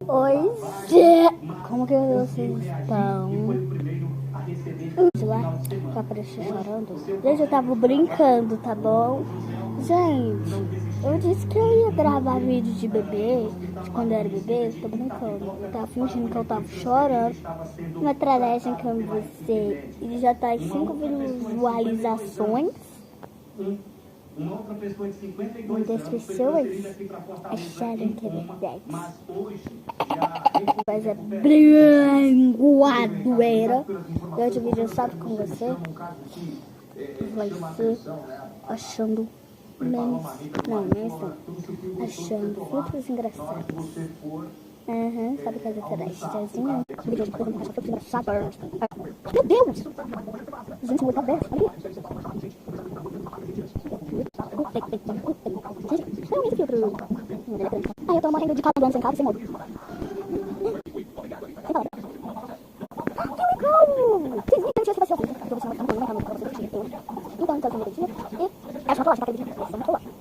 Oi, Zé. Como que vocês estão? Lá, que apareceu chorando. Gente, eu tava brincando, tá bom? Gente, eu disse que eu ia gravar vídeo de bebê, de quando eu era bebê, eu tô brincando. Eu tava fingindo que eu tava chorando. Uma estratégia que eu você, ele já tá em 5 visualizações. Muitas pessoas acharam que é verdade. Mas é branco, era. E outro vídeo sabe com você vai ser achando memes. Não, memes não. Achando filtros engraçados. Sabe que é atrás? Vídeo de coisa que filtros engraçados. Meu Deus! Gente, muito aberto. Não, esse filtro. Ai, eu tô morrendo de calor sem carro, sem modo. Vocês viram que vai ser o filtro? Então, tá sendo direitinho. E essa foto, eu acho que vai ter vídeo. E essa foto, eu acho que vai ter vídeo.